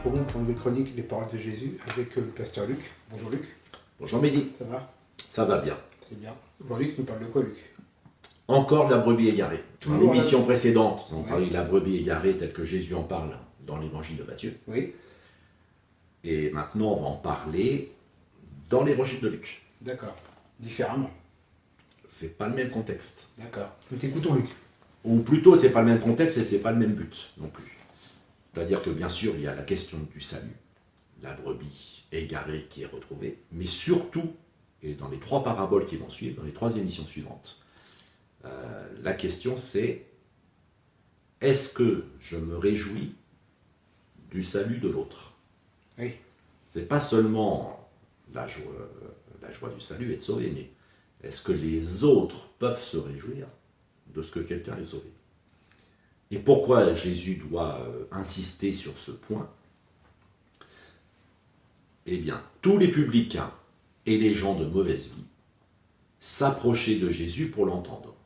retrouvons pour une nouvelle chronique Les Paroles de Jésus avec le pasteur Luc. Bonjour Luc. Bonjour Mehdi. Ça va? Ça va bien. C'est bien. Aujourd'hui, tu nous parles de quoi, Luc? Encore de la brebis égarée. Dans Toujours l'émission précédente, on Ouais. parlait de la brebis égarée telle que Jésus en parle dans l'évangile de Matthieu. Oui, Et maintenant, on va en parler dans l'évangile de Luc. d'accord. Différemment. C'est pas le même contexte. D'accord. Nous t'écoutons, Luc. Ou plutôt, c'est pas le même contexte et c'est pas le même but non plus. C'est-à-dire que bien sûr, il y a la question du salut, la brebis égarée qui est retrouvée, mais surtout, et dans les trois paraboles qui vont suivre, dans les trois émissions suivantes, la question c'est, est-ce que je me réjouis du salut de l'autre? Oui. C'est pas seulement la joie du salut et de sauver, mais est-ce que les autres peuvent se réjouir de ce que quelqu'un est sauvé? Et pourquoi Jésus doit insister sur ce point? Eh bien, tous les publicains et les gens de mauvaise vie s'approchaient de Jésus pour l'entendre.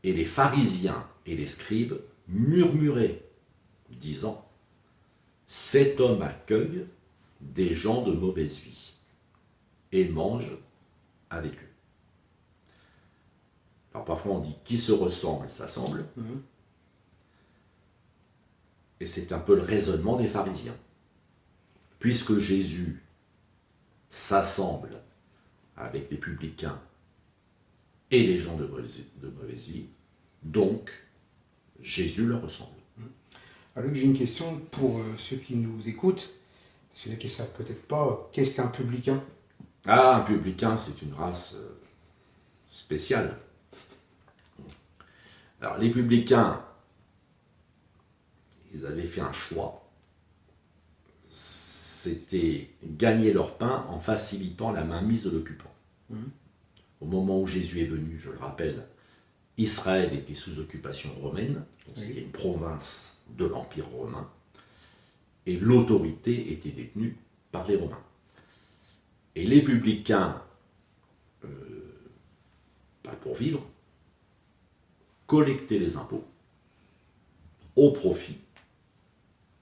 Et les pharisiens et les scribes murmuraient, disant, « Cet homme accueille des gens de mauvaise vie et mange avec eux. » Alors parfois on dit « qui se ressemble s'assemble ». Et c'est un peu le raisonnement des pharisiens. Puisque Jésus s'assemble avec les publicains et les gens de mauvaise vie, donc Jésus leur ressemble. Alors, Luc, j'ai une question pour ceux qui nous écoutent. Parce qu'il y en a qui ne savent peut-être pas, qu'est-ce qu'un publicain? Ah, un publicain, c'est une race spéciale. Alors, les publicains, ils avaient fait un choix. C'était gagner leur pain en facilitant la mainmise de l'occupant. Au moment où Jésus est venu, je le rappelle, Israël était sous occupation romaine, donc c'était une province de l'Empire romain, et l'autorité était détenue par les Romains. Et les publicains, pour vivre, collectaient les impôts au profit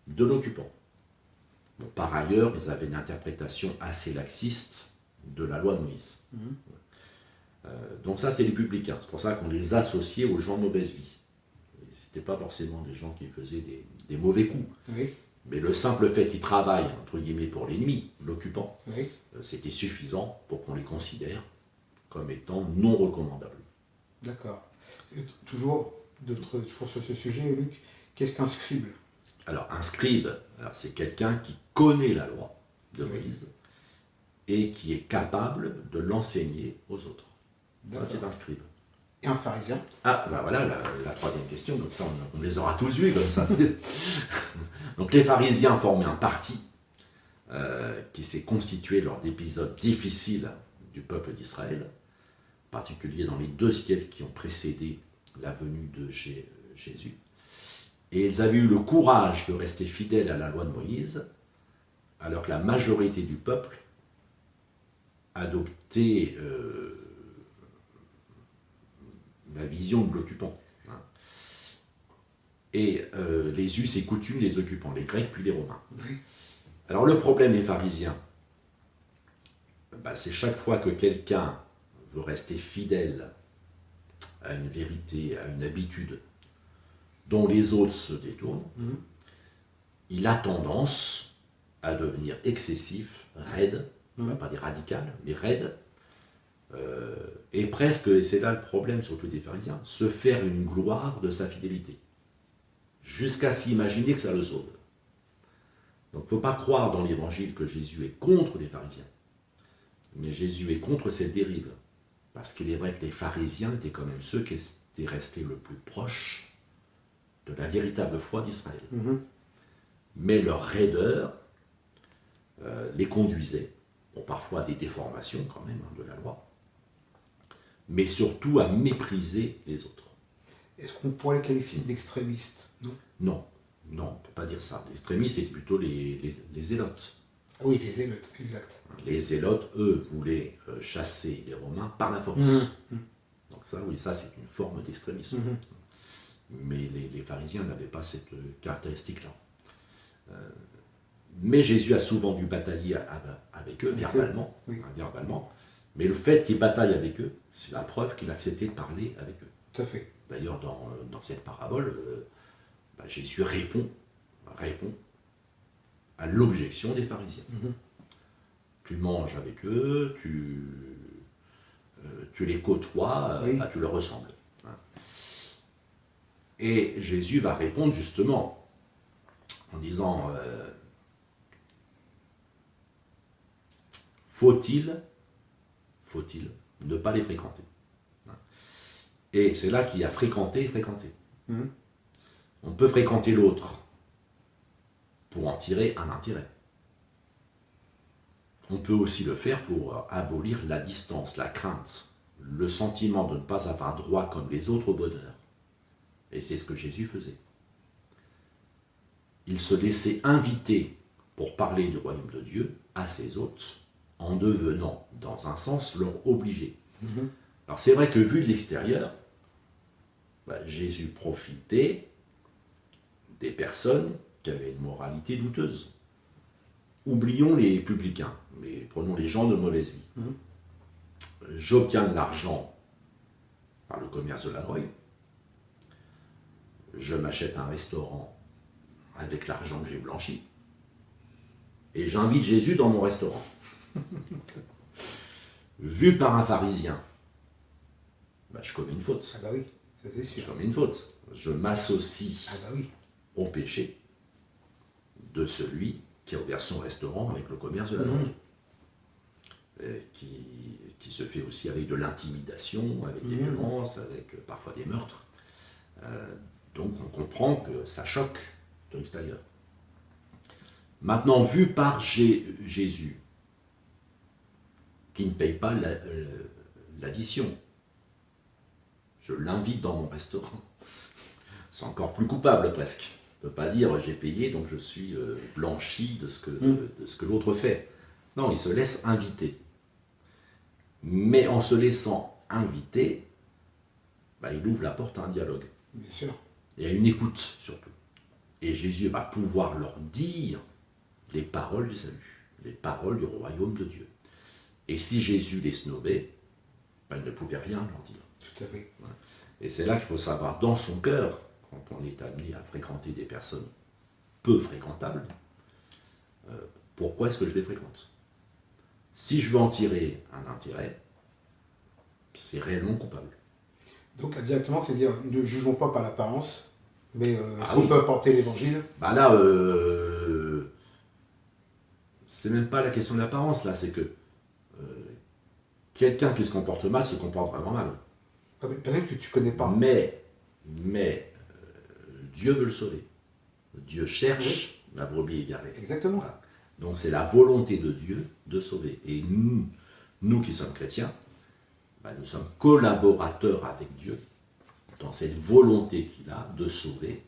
de l'occupant. Bon, par ailleurs, ils avaient une interprétation assez laxiste de la loi de Moïse. Donc ça, c'est les publicains. C'est pour ça qu'on les associait aux gens de mauvaise vie. Ce n'étaient pas forcément des gens qui faisaient des mauvais coups. Oui. Mais le simple fait qu'ils travaillent, entre guillemets, pour l'ennemi, l'occupant, Oui. c'était suffisant pour qu'on les considère comme étant non recommandables. D'accord. Et toujours sur ce sujet, Luc, qu'est-ce qu'un scribe? Alors, un scribe, c'est quelqu'un qui connaît la loi de Moïse et qui est capable de l'enseigner aux autres. Ça, c'est un scribe. Et un pharisien? Ah, ben voilà la troisième question, donc ça, on les aura tous vus comme ça. Donc, les pharisiens formaient un parti qui s'est constitué lors d'épisodes difficiles du peuple d'Israël, en particulier dans les 2 siècles qui ont précédé la venue de Jésus. Et ils avaient eu le courage de rester fidèles à la loi de Moïse, alors que la majorité du peuple adoptait la vision de l'occupant. Et les us et coutumes des occupants, les Grecs puis les Romains. Alors le problème des pharisiens, c'est chaque fois que quelqu'un veut rester fidèle à une vérité, à une habitude dont les autres se détournent, il a tendance à devenir excessif, raide, on ne va pas dire radical, mais raide, et presque, et c'est là le problème surtout des pharisiens, se faire une gloire de sa fidélité, jusqu'à s'imaginer que ça le sauve. Donc il ne faut pas croire dans l'évangile que Jésus est contre les pharisiens, mais Jésus est contre cette dérive, parce qu'il est vrai que les pharisiens étaient quand même ceux qui étaient restés le plus proches de la véritable foi d'Israël. Mais leur raideur les conduisait, parfois à des déformations quand même de la loi, mais surtout à mépriser les autres. Est-ce qu'on pourrait les qualifier d'extrémistes? Non. Non, on ne peut pas dire ça. L'extrémisme, c'est plutôt les zélotes. Ah oui, les zélotes, exact. Les zélotes, eux, voulaient chasser les Romains par la force. Donc ça, oui, ça c'est une forme d'extrémisme. Mais les pharisiens n'avaient pas cette caractéristique-là. Mais Jésus a souvent dû batailler avec eux, verbalement, oui. verbalement. Mais le fait qu'il bataille avec eux, c'est la preuve qu'il a accepté de parler avec eux. Tout à fait. D'ailleurs, dans cette parabole, Jésus répond à l'objection des pharisiens. Tu manges avec eux, tu les côtoies, Oui. tu leur ressembles. Et Jésus va répondre justement en disant faut-il ne pas les fréquenter. Et c'est là qu'il y a fréquenter et fréquenter. On peut fréquenter l'autre pour en tirer un intérêt. On peut aussi le faire pour abolir la distance, la crainte, le sentiment de ne pas avoir droit comme les autres au bonheur. Et c'est ce que Jésus faisait. Il se laissait inviter pour parler du royaume de Dieu à ses hôtes, en devenant, dans un sens, leur obligé. Alors c'est vrai que vu de l'extérieur, Jésus profitait des personnes qui avaient une moralité douteuse. Oublions les publicains, mais prenons les gens de mauvaise vie. J'obtiens de l'argent par le commerce de la drogue. Je m'achète un restaurant avec l'argent que j'ai blanchi. Et j'invite Jésus dans mon restaurant. Vu par un pharisien, je commets une faute. Ah bah oui, ça c'est sûr. Je commets une faute. Je m'associe Ah bah oui. au péché de celui qui a ouvert son restaurant avec le commerce de la drogue. Qui se fait aussi avec de l'intimidation, avec des violences, avec parfois des meurtres. Donc on comprend que ça choque de l'extérieur. Maintenant, vu par Jésus, qui ne paye pas l'addition, je l'invite dans mon restaurant. C'est encore plus coupable presque. On ne peut pas dire j'ai payé donc je suis blanchi de ce que l'autre fait. Non, il se laisse inviter. Mais en se laissant inviter, il ouvre la porte à un dialogue. Bien sûr. Et à une écoute surtout. Et Jésus va pouvoir leur dire les paroles du salut, les paroles du royaume de Dieu. Et si Jésus les snobait, il ne pouvait rien leur dire. Tout à fait. Et c'est là qu'il faut savoir dans son cœur, quand on est amené à fréquenter des personnes peu fréquentables, pourquoi est-ce que je les fréquente? Si je veux en tirer un intérêt, c'est réellement coupable. Donc indirectement, c'est-à-dire ne jugeons pas par l'apparence, mais si oui. on peut apporter l'évangile. Là, c'est même pas la question de l'apparence, là, c'est que quelqu'un qui se comporte mal se comporte vraiment mal. Peut-être que tu connais pas. Mais Dieu veut le sauver. Dieu cherche la brebis égarée. Exactement. Voilà. Donc c'est la volonté de Dieu de sauver. Et nous qui sommes chrétiens, nous sommes collaborateurs avec Dieu dans cette volonté qu'il a de sauver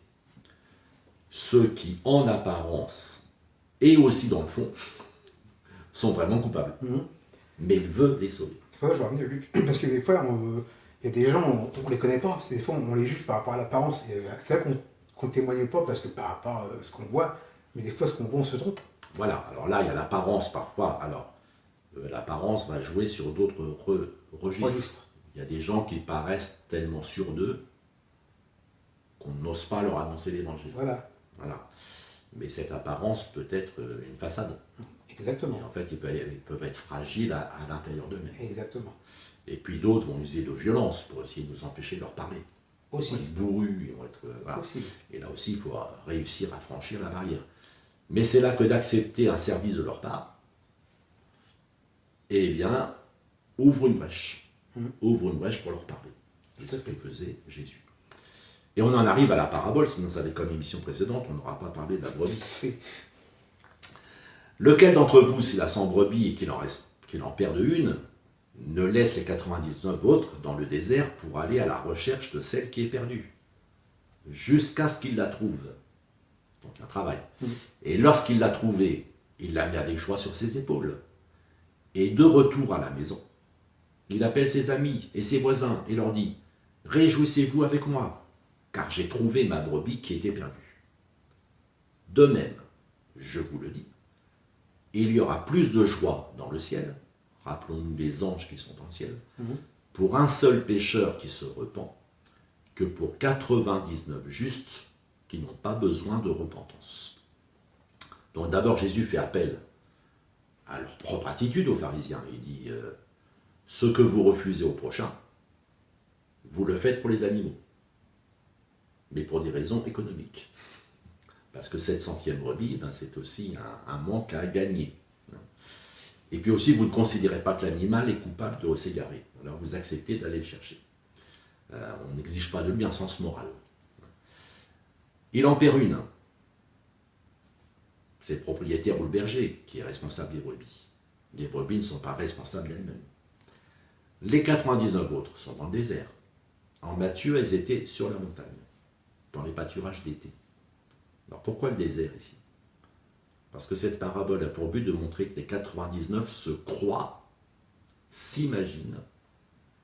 ceux qui, en apparence et aussi dans le fond, sont vraiment coupables. Mais il veut les sauver. C'est pour ça que je reviens, Luc, parce que des fois, il y a des gens, on ne les connaît pas. Des fois, on les juge par rapport à l'apparence. C'est là qu'on ne témoigne pas, parce que par rapport à ce qu'on voit, mais des fois, ce qu'on voit, on se trompe. Voilà, alors là, il y a l'apparence parfois. Alors, l'apparence va jouer sur d'autres registres. Il y a des gens qui paraissent tellement sûrs d'eux qu'on n'ose pas leur annoncer l'évangile. Voilà. Mais cette apparence peut être une façade. Exactement. Et en fait, ils peuvent être fragiles à l'intérieur d'eux-mêmes. Exactement. Et puis d'autres vont user de violence pour essayer de nous empêcher de leur parler. Aussi. Ils vont être bourrus, ils vont être... Aussi. Et là aussi, il faut réussir à franchir la barrière. Mais c'est là que d'accepter un service de leur part, ouvre une brèche. Ouvre une brèche pour leur parler. Et c'est ce que faisait Jésus. Et on en arrive à la parabole, sinon ça avait comme émission précédente, on n'aura pas parlé de la brebis. Lequel d'entre vous, s'il a 100 brebis et qu'il en perde une, ne laisse les 99 autres dans le désert pour aller à la recherche de celle qui est perdue, jusqu'à ce qu'il la trouve. Donc un travail. Et lorsqu'il l'a trouvée, il la met avec joie sur ses épaules. Et de retour à la maison, il appelle ses amis et ses voisins et leur dit « Réjouissez-vous avec moi, car j'ai trouvé ma brebis qui était perdue. » De même, je vous le dis, il y aura plus de joie dans le ciel, rappelons-nous les anges qui sont dans le ciel, pour un seul pécheur qui se repent, que pour 99 justes qui n'ont pas besoin de repentance. Donc d'abord Jésus fait appel à leur propre attitude aux pharisiens. Il dit, ce que vous refusez au prochain, vous le faites pour les animaux, mais pour des raisons économiques. Parce que cette centième brebis, c'est aussi un manque à gagner. Et puis aussi, vous ne considérez pas que l'animal est coupable de s'égarer. Alors vous acceptez d'aller le chercher. On n'exige pas de lui un sens moral. Il en perd une. C'est le propriétaire ou le berger qui est responsable des brebis. Les brebis ne sont pas responsables d'elles-mêmes. Les 99 autres sont dans le désert. En Matthieu, elles étaient sur la montagne, dans les pâturages d'été. Alors pourquoi le désert ici? Parce que cette parabole a pour but de montrer que les 99 se croient, s'imaginent,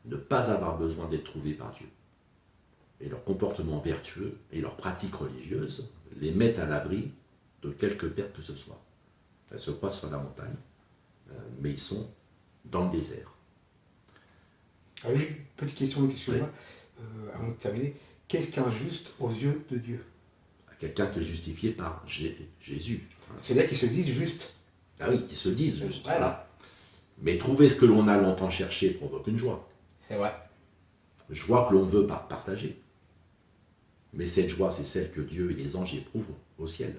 ne pas avoir besoin d'être trouvés par Dieu. Et leur comportement vertueux et leurs pratiques religieuses les mettent à l'abri de quelque perte que ce soit. Elles se croient sur la montagne, mais ils sont dans le désert. Alors, j'ai une petite question, excuse-moi, avant de terminer. Qu'est-ce qu'un juste aux yeux de Dieu? Quelqu'un qui est justifié par Jésus. C'est-à-dire qu'ils se disent justes. Ah oui, qui se disent juste. Voilà. Mais trouver ce que l'on a longtemps cherché provoque une joie. C'est vrai. Joie que l'on veut partager. Mais cette joie, c'est celle que Dieu et les anges éprouvent au ciel.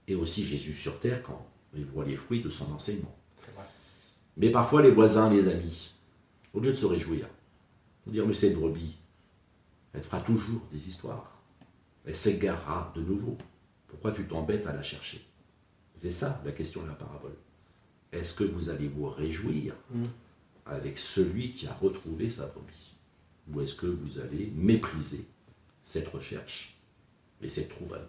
Et aussi Jésus sur terre quand il voit les fruits de son enseignement. C'est vrai. Mais parfois les voisins, les amis, au lieu de se réjouir, vont dire, mais cette brebis, elle fera toujours des histoires. Elle s'égarera de nouveau. Pourquoi tu t'embêtes à la chercher? C'est ça la question de la parabole. Est-ce que vous allez vous réjouir avec celui qui a retrouvé sa brebis? Ou est-ce que vous allez mépriser cette recherche et cette trouvaille?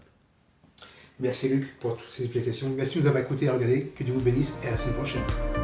Merci Luc pour toutes ces explications. Merci de nous avoir écoutés et regardé. Que Dieu vous bénisse et à la semaine prochaine.